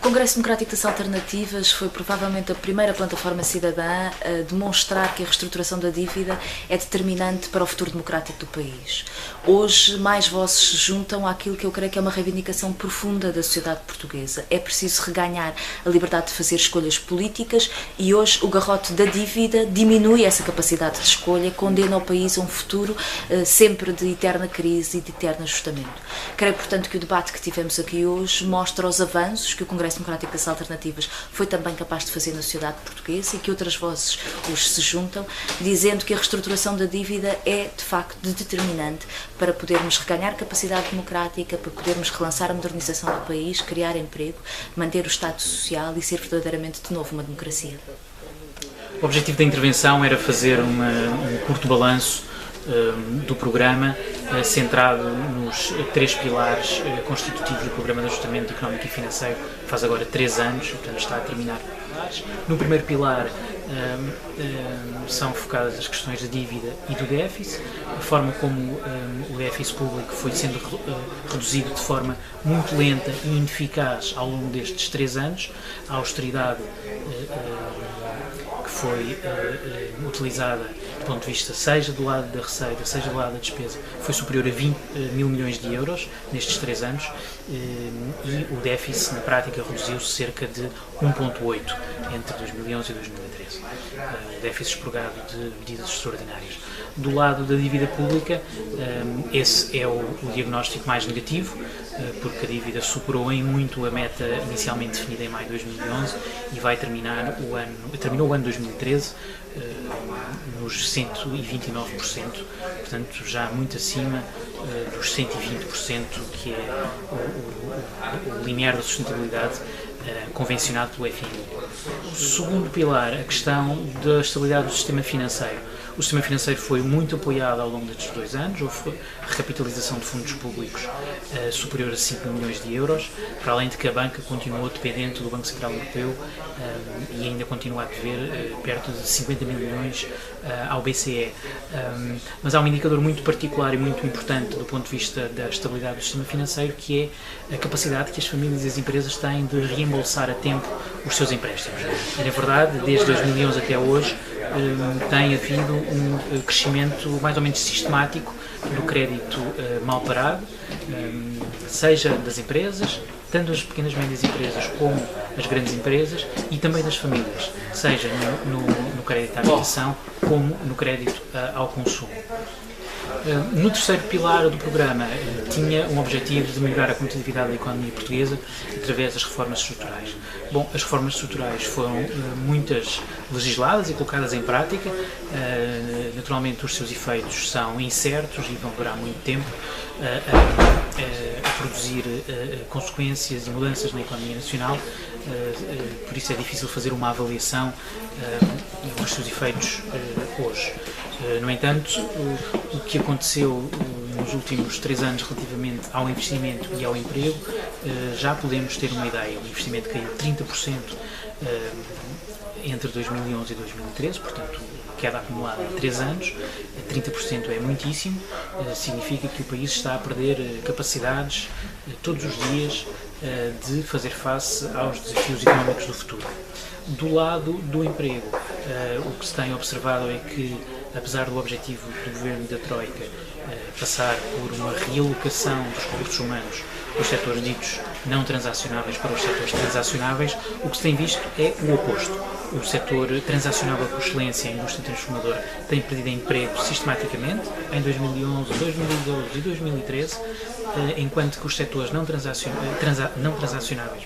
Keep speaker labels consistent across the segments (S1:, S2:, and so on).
S1: Congresso Democrático das Alternativas foi provavelmente a primeira plataforma cidadã a demonstrar que a reestruturação da dívida é determinante para o futuro democrático do país. Hoje, mais vozes se juntam àquilo que eu creio que é uma reivindicação profunda da sociedade portuguesa. É preciso reganhar a liberdade de fazer escolhas políticas e hoje o garrote da dívida diminui essa capacidade de escolha, condena o país a um futuro sempre de eterna crise e de eterno ajustamento. Creio, portanto, que o debate que tivemos aqui hoje mostra os avanços que o Congresso Democrático das Alternativas foi também capaz de fazer na sociedade portuguesa e que outras vozes hoje se juntam, dizendo que a reestruturação da dívida é, de facto, determinante para podermos reganhar capacidade democrática, para podermos relançar a modernização do país, criar emprego, manter o Estado social e ser verdadeiramente, de novo, uma democracia.
S2: O objetivo da intervenção era fazer um curto balanço do programa, centrado nos 3 pilares constitutivos do Programa de Ajustamento Económico e Financeiro, que faz agora 3 anos, portanto está a terminar. No primeiro pilar são focadas as questões da dívida e do déficit, a forma como o déficit público foi sendo reduzido de forma muito lenta e ineficaz ao longo destes 3 anos, a austeridade que foi utilizada do ponto de vista seja do lado da receita, seja do lado da despesa, foi superior a 20 mil milhões de euros nestes 3 anos e o déficit na prática reduziu-se cerca de 1,8 entre 2011 e 2013, déficit expurgado de medidas extraordinárias. Do lado da dívida pública, esse é o diagnóstico mais negativo, porque a dívida superou em muito a meta inicialmente definida em maio de 2011 e terminou o ano 2013 nos 129%, portanto já muito acima dos 120% que é o limiar da sustentabilidade convencionado pelo FMI. O segundo pilar, a questão da estabilidade do sistema financeiro. O sistema financeiro foi muito apoiado ao longo destes 2 anos, houve recapitalização de fundos públicos superior a 5 mil milhões de euros, para além de que a banca continuou dependente do Banco Central Europeu e ainda continua a dever perto de 50 mil milhões ao BCE. Mas há um indicador muito particular e muito importante do ponto de vista da estabilidade do sistema financeiro, que é a capacidade que as famílias e as empresas têm de reembolsar a tempo os seus empréstimos. E, na verdade, desde 2011 até hoje, tem havido um crescimento mais ou menos sistemático do crédito mal parado, seja das empresas, tanto as pequenas e médias empresas como as grandes empresas, e também das famílias, seja no crédito à habitação como no crédito ao consumo. No terceiro pilar do programa tinha um objetivo de melhorar a competitividade da economia portuguesa através das reformas estruturais. Bom, as reformas estruturais foram muitas legisladas e colocadas em prática. Naturalmente os seus efeitos são incertos e vão durar muito tempo a produzir consequências e mudanças na economia nacional, por isso é difícil fazer uma avaliação dos seus efeitos hoje. No entanto, o que aconteceu nos últimos 3 anos relativamente ao investimento e ao emprego, já podemos ter uma ideia. O investimento caiu 30% entre 2011 e 2013, portanto, queda acumulada em 3 anos, 30% é muitíssimo, significa que o país está a perder capacidades todos os dias de fazer face aos desafios económicos do futuro. Do lado do emprego, o que se tem observado é que, apesar do objetivo do governo da Troika passar por uma realocação dos recursos humanos dos setores ditos não transacionáveis para os setores transacionáveis, o que se tem visto é o oposto. O setor transacionável por excelência, a indústria transformadora, tem perdido emprego sistematicamente em 2011, 2012 e 2013, enquanto que os setores não transacionáveis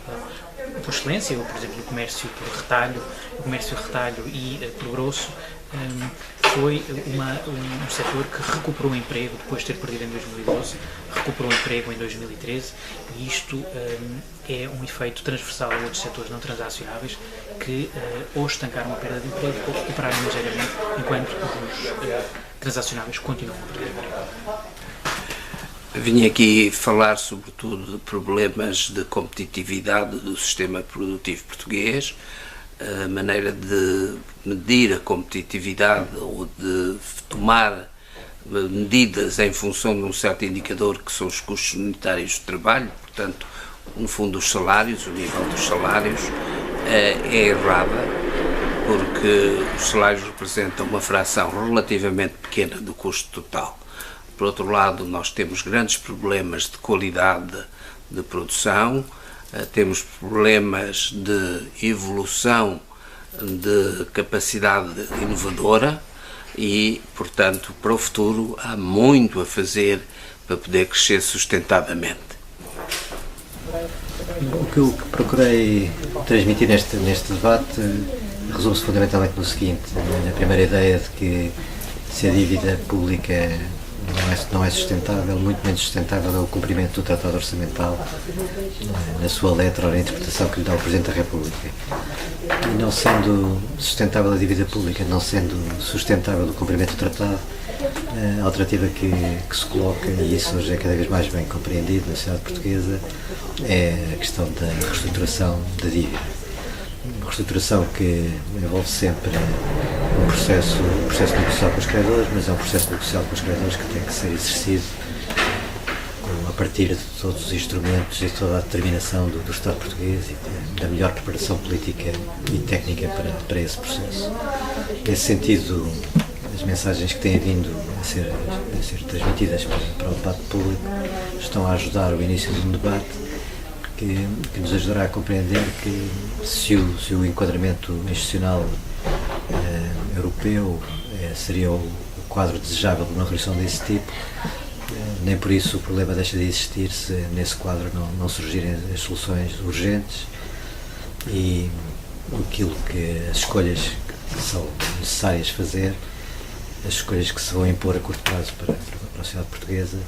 S2: por excelência, por exemplo, o comércio por retalho e por grosso, foi um setor que recuperou o emprego depois de ter perdido em 2012, recuperou o emprego em 2013 e isto é um efeito transversal a outros setores não transacionáveis que ou estancaram a perda de emprego ou recuperaram ligeiramente, enquanto os transacionáveis continuam a perder emprego.
S3: Vim aqui falar sobretudo de problemas de competitividade do sistema produtivo português, a maneira de medir a competitividade ou de tomar medidas em função de um certo indicador que são os custos unitários de trabalho, portanto no fundo, os salários, o nível dos salários, é errada, porque os salários representam uma fração relativamente pequena do custo total. Por outro lado, nós temos grandes problemas de qualidade de produção, temos problemas de evolução de capacidade inovadora e, portanto, para o futuro há muito a fazer para poder crescer sustentadamente.
S4: O que eu procurei transmitir neste debate resume-se fundamentalmente no seguinte: na primeira ideia de que se a dívida pública não é sustentável, muito menos sustentável é o cumprimento do Tratado Orçamental na sua letra ou na interpretação que lhe dá o Presidente da República. E não sendo sustentável a dívida pública, não sendo sustentável o cumprimento do Tratado, a alternativa que se coloca, e isso hoje é cada vez mais bem compreendido na sociedade portuguesa, é a questão da reestruturação da dívida. Uma reestruturação que envolve sempre um processo negocial com os credores, mas é um processo negocial com os credores que tem que ser exercido a partir de todos os instrumentos e toda a determinação do Estado português e da melhor preparação política e técnica para esse processo. Nesse sentido, as mensagens que têm vindo a ser transmitidas para o debate público estão a ajudar o início de um debate que nos ajudará a compreender que se o enquadramento institucional europeu seria o quadro desejável de uma resolução desse tipo, nem por isso o problema deixa de existir se nesse quadro não surgirem as soluções urgentes e as escolhas que são necessárias fazer, as escolhas que se vão impor a curto prazo para a sociedade portuguesa,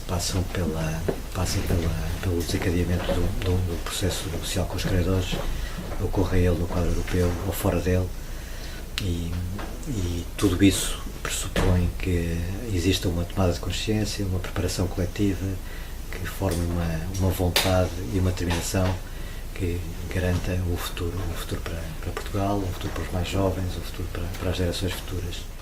S4: passam pelo desencadeamento do processo negocial com os credores, ocorra ele no quadro europeu ou fora dele, e tudo isso pressupõe que exista uma tomada de consciência, uma preparação coletiva que forme uma vontade e uma determinação que garanta o futuro para Portugal, o futuro para os mais jovens, o futuro para as gerações futuras.